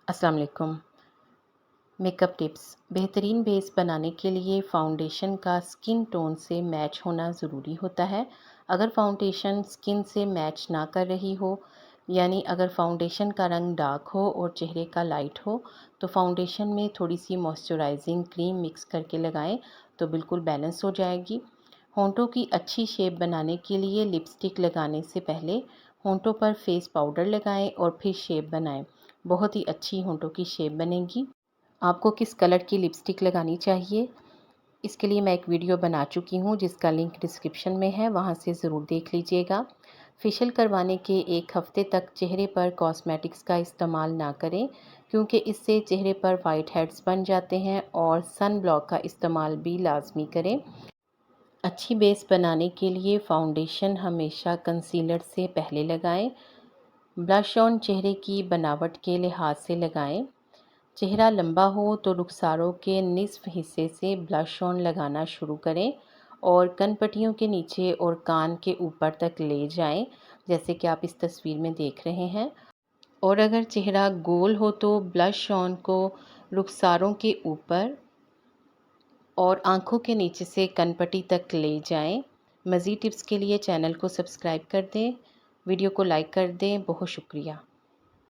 अस्सलाम वालेकुम। Makeup tips. बेहतरीन बेस बनाने के लिए फ़ाउंडेशन का स्किन टोन से मैच होना ज़रूरी होता है। अगर फ़ाउंडेशन स्किन से मैच ना कर रही हो, यानी अगर फ़ाउंडेशन का रंग डार्क हो और चेहरे का लाइट हो, तो फ़ाउंडेशन में थोड़ी सी मॉइस्चराइजिंग क्रीम मिक्स करके लगाएं तो बिल्कुल बैलेंस हो जाएगी। होंठों की अच्छी शेप बनाने के लिए लिपस्टिक लगाने से पहले होंठों पर फेस पाउडर लगाएं और फिर शेप बनाएं। बहुत ही अच्छी होंठों की शेप बनेगी। आपको किस कलर की लिपस्टिक लगानी चाहिए, इसके लिए मैं एक वीडियो बना चुकी हूँ जिसका लिंक डिस्क्रिप्शन में है, वहाँ से ज़रूर देख लीजिएगा। फेशियल करवाने के 1 हफ़्ते तक चेहरे पर कॉस्मेटिक्स का इस्तेमाल ना करें, क्योंकि इससे चेहरे पर वाइट हेड्स बन जाते हैं। और सन ब्लॉक का इस्तेमाल भी लाजमी करें। अच्छी बेस बनाने के लिए फ़ाउंडेशन हमेशा कंसीलर से पहले लगाएं। ब्लश ऑन चेहरे की बनावट के लिहाज से लगाएं। चेहरा लंबा हो तो रुखसारों के निसफ हिस्से से ब्लश ऑन लगाना शुरू करें और कनपट्टियों के नीचे और कान के ऊपर तक ले जाएं, जैसे कि आप इस तस्वीर में देख रहे हैं। और अगर चेहरा गोल हो तो ब्लश ऑन को रुखसारों के ऊपर और आंखों के नीचे से कनपट्टी तक ले जाएं। मज़ीद टिप्स के लिए चैनल को सब्सक्राइब कर दें, वीडियो को लाइक कर दें। बहुत शुक्रिया।